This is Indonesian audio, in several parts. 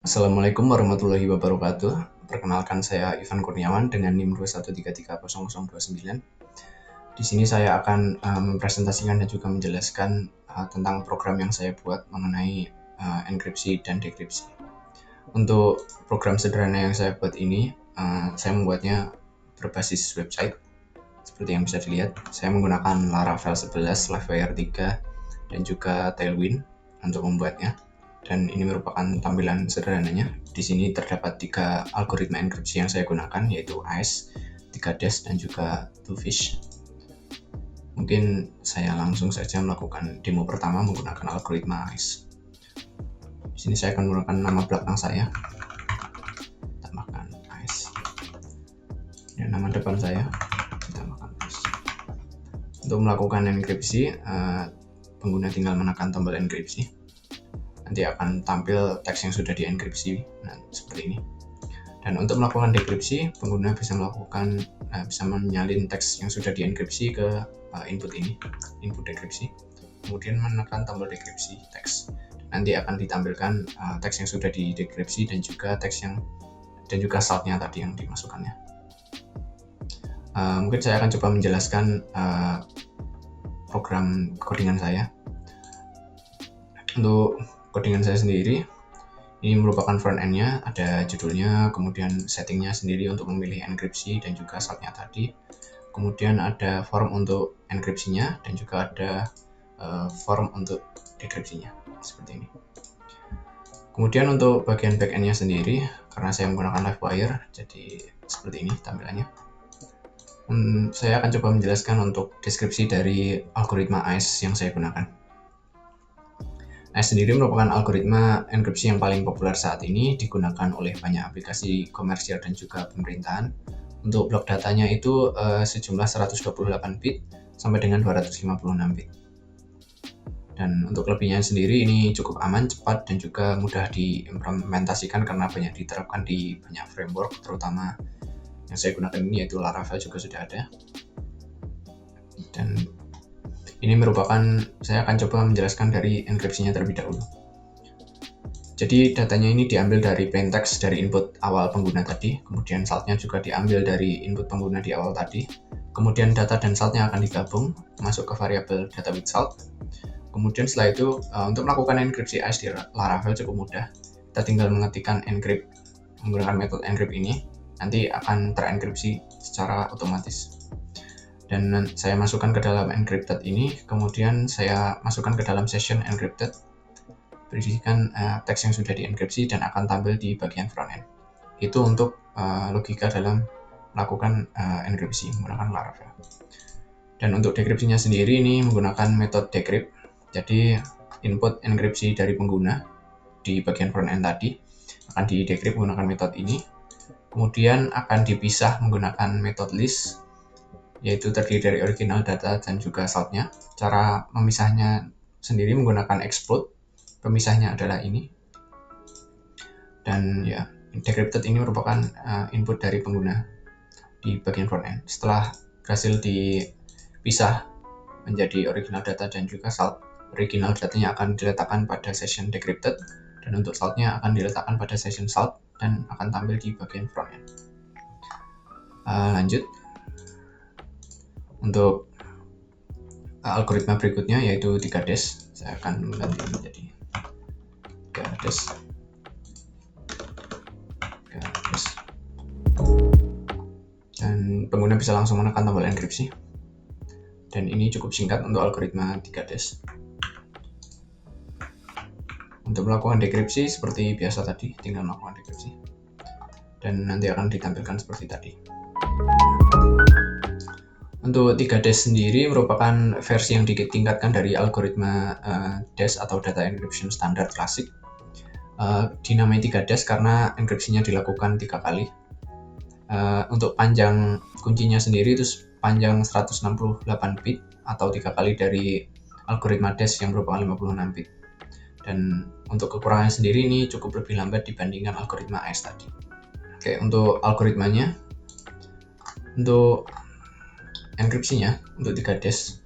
Assalamualaikum warahmatullahi wabarakatuh. Perkenalkan, saya Ivan Kurniawan dengan NIM 213300029. Di sini saya akan mempresentasikan dan juga menjelaskan tentang program yang saya buat mengenai enkripsi dan dekripsi. Untuk program sederhana yang saya buat ini, saya membuatnya berbasis website. Seperti yang bisa dilihat, saya menggunakan Laravel 11, Livewire 3, dan juga Tailwind untuk membuatnya. Dan ini merupakan tampilan sederhananya. Di sini terdapat 3 algoritma enkripsi yang saya gunakan, yaitu AES, 3DES, dan juga Bluefish. Mungkin saya langsung saja melakukan demo pertama menggunakan algoritma AES. Di sini saya akan menggunakan nama belakang saya, tambahkan AES, dan nama depan saya tambahkan AES. Untuk melakukan enkripsi, pengguna tinggal menekan tombol enkripsi. Nanti akan tampil teks yang sudah dienkripsi, seperti ini. Dan untuk melakukan dekripsi, pengguna bisa menyalin teks yang sudah dienkripsi ke input ini, input dekripsi. Kemudian menekan tombol dekripsi teks. Nanti akan ditampilkan teks yang sudah didekripsi dan juga saltnya tadi yang dimasukkannya. Mungkin saya akan coba menjelaskan program codingan saya. Untuk codingan saya sendiri, ini merupakan front end-nya, ada judulnya, kemudian settingnya sendiri untuk memilih enkripsi dan juga saltnya tadi. Kemudian ada form untuk enkripsinya dan juga ada form untuk dekripsinya, seperti ini. Kemudian untuk bagian backend-nya sendiri, karena saya menggunakan Livewire, jadi seperti ini tampilannya. Saya akan coba menjelaskan untuk deskripsi dari algoritma AES yang saya gunakan. AES sendiri merupakan algoritma enkripsi yang paling populer saat ini, digunakan oleh banyak aplikasi komersial dan juga pemerintahan. Untuk blok datanya itu sejumlah 128 bit sampai dengan 256 bit. Dan untuk lebihnya sendiri ini cukup aman, cepat, dan juga mudah diimplementasikan karena banyak diterapkan di banyak framework, terutama yang saya gunakan ini yaitu Laravel juga sudah ada. Dan ini saya akan coba menjelaskan dari enkripsinya terlebih dahulu. Jadi datanya ini diambil dari plaintext dari input awal pengguna tadi, kemudian saltnya juga diambil dari input pengguna di awal tadi. Kemudian data dan saltnya akan digabung, masuk ke variabel data with salt. Kemudian setelah itu, untuk melakukan enkripsi AES di Laravel cukup mudah. Kita tinggal mengetikkan encrypt menggunakan metode encrypt ini, nanti akan terenkripsi secara otomatis. Dan saya masukkan ke dalam encrypted ini, kemudian saya masukkan ke dalam session encrypted, berisikan teks yang sudah dienkripsi dan akan tampil di bagian frontend. Itu untuk logika dalam melakukan enkripsi menggunakan Laravel. Dan untuk dekripsinya sendiri ini menggunakan metode decrypt. Jadi input enkripsi dari pengguna di bagian frontend tadi akan di-decrypt menggunakan metode ini. Kemudian akan dipisah menggunakan metode list, yaitu terdiri dari original data dan juga saltnya. Cara memisahnya sendiri menggunakan explode, pemisahnya adalah ini. Dan ya, decrypted ini merupakan input dari pengguna di bagian frontend. Setelah berhasil dipisah menjadi original data dan juga salt, original datanya akan diletakkan pada session decrypted, dan untuk saltnya akan diletakkan pada session salt dan akan tampil di bagian frontend. Lanjut. Untuk algoritma berikutnya yaitu 3DES, saya akan mengganti menjadi 3DES. Dan pengguna bisa langsung menekan tombol enkripsi. Dan ini cukup singkat untuk algoritma 3DES. Untuk melakukan dekripsi seperti biasa tadi, tinggal melakukan dekripsi. Dan nanti akan ditampilkan seperti tadi. Untuk 3DES sendiri merupakan versi yang ditingkatkan dari algoritma DES atau Data Encryption Standard klasik. Dinamai 3DES karena enkripsinya dilakukan 3 kali. Untuk panjang kuncinya sendiri itu panjang 168 bit atau 3 kali dari algoritma DES yang merupakan 56 bit. Dan untuk kekurangannya sendiri ini cukup lebih lambat dibandingkan algoritma AES tadi. Oke, untuk algoritmanya, untuk enkripsinya untuk 3DES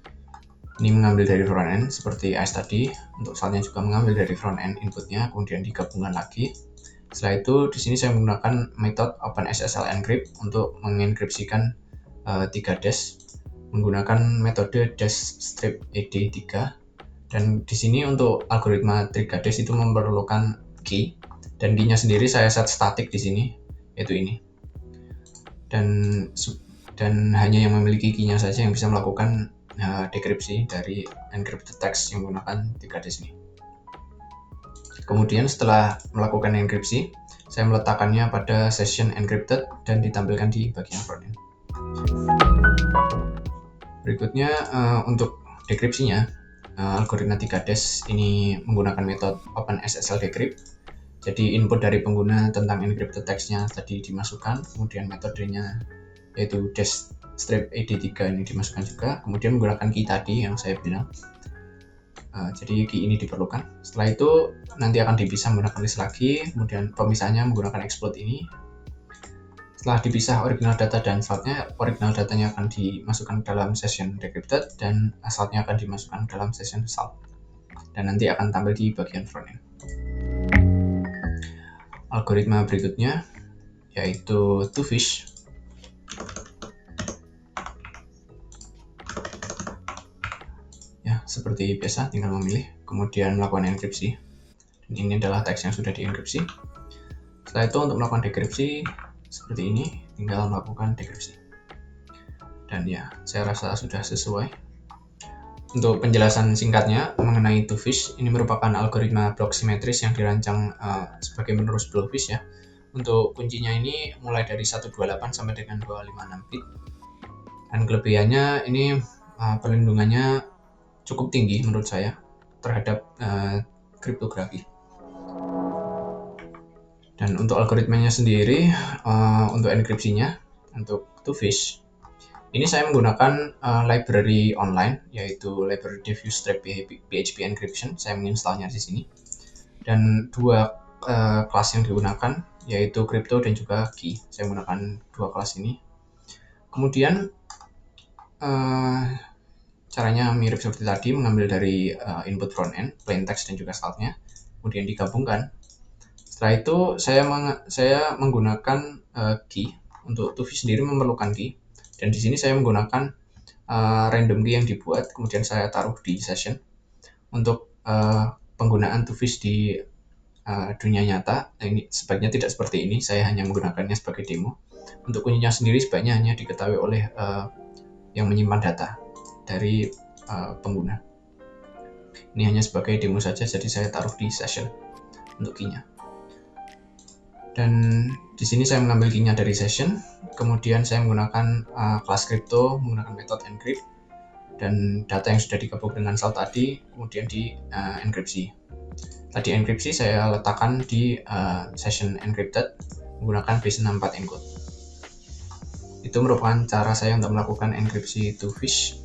ini mengambil dari frontend seperti AES tadi. Untuk saltnya juga mengambil dari frontend inputnya, kemudian digabungkan lagi Setelah itu di sini saya menggunakan metode OpenSSL Encrypt untuk mengenkripsikan 3 dash menggunakan metode dash strip ed3, dan di sini untuk algoritma 3 dash itu memerlukan key, dan key-nya sendiri saya set static di sini, yaitu ini. Dan hanya yang memiliki key-nya saja yang bisa melakukan dekripsi dari encrypted text yang menggunakan 3 dash ini. Kemudian setelah melakukan enkripsi, saya meletakkannya pada session encrypted dan ditampilkan di bagian frontend. Berikutnya untuk dekripsinya, algoritma 3 dash ini menggunakan metode OpenSSL Decrypt. Jadi input dari pengguna tentang encrypted text-nya tadi dimasukkan, kemudian metodenya yaitu dash strip ed3 ini dimasukkan juga, kemudian menggunakan key tadi yang saya bilang. Jadi key ini diperlukan. Setelah itu nanti akan dipisah menggunakan list lagi, kemudian pemisahnya menggunakan exploit ini. Setelah dipisah original data dan saltnya, original datanya akan dimasukkan dalam session decrypted dan saltnya akan dimasukkan dalam session salt. Dan nanti akan tampil di bagian frontend. Algoritma berikutnya yaitu Twofish. Ya, seperti biasa tinggal memilih, kemudian melakukan enkripsi. Dan ini adalah teks yang sudah dienkripsi. Setelah itu untuk melakukan dekripsi seperti ini, tinggal melakukan dekripsi. Dan ya, saya rasa sudah sesuai. Untuk penjelasan singkatnya mengenai Twofish, ini merupakan algoritma blok simetris yang dirancang sebagai penerus Blowfish ya. Untuk kuncinya ini mulai dari 128 sampai dengan 256 bit. Dan kelebihannya ini perlindungannya cukup tinggi menurut saya terhadap kriptografi. Dan untuk algoritmanya sendiri, untuk enkripsinya, untuk Twofish, ini saya menggunakan library online, yaitu library diffuse strip PHP encryption. Saya menginstalnya di sini. Dan dua kelas yang digunakan, yaitu crypto dan juga key. Saya menggunakan dua kelas ini. Kemudian caranya mirip seperti tadi, mengambil dari input frontend, plain text dan juga saltnya, kemudian digabungkan. Setelah itu saya menggunakan key. Untuk Twofish sendiri memerlukan key, dan di sini saya menggunakan random key yang dibuat, kemudian saya taruh di session. Untuk penggunaan Twofish di dunia nyata, ini sebaiknya tidak seperti ini. Saya hanya menggunakannya sebagai demo. Untuk kuncinya sendiri sebaiknya hanya diketahui oleh yang menyimpan data dari pengguna. Ini hanya sebagai demo saja, jadi saya taruh di session untuk key-nya. Dan di sini saya mengambil key-nya dari session, kemudian saya menggunakan kelas crypto menggunakan metode encrypt, dan data yang sudah digabung dengan salt tadi kemudian di enkripsi. Tadi enkripsi saya letakkan di session encrypted menggunakan base64 encode. Itu merupakan cara saya untuk melakukan enkripsi Twofish.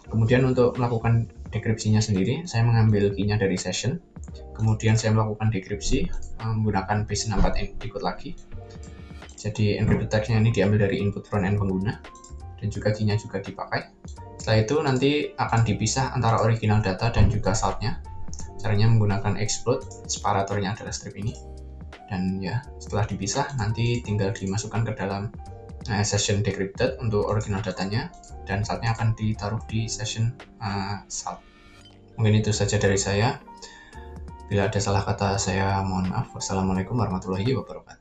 Kemudian untuk melakukan dekripsinya sendiri, saya mengambil key-nya dari session, kemudian saya melakukan dekripsi menggunakan base64 encode lagi. Jadi encrypted text-nya ini diambil dari input front-end pengguna, dan juga key-nya juga dipakai. Setelah itu nanti akan dipisah antara original data dan juga salt-nya. Caranya menggunakan exploit, separatornya adalah strip ini. Dan ya, setelah dipisah nanti tinggal dimasukkan ke dalam session decrypted untuk original datanya, dan saltnya akan ditaruh di session salt. Mungkin itu saja dari saya. Bila ada salah kata saya mohon maaf. Wassalamualaikum warahmatullahi wabarakatuh.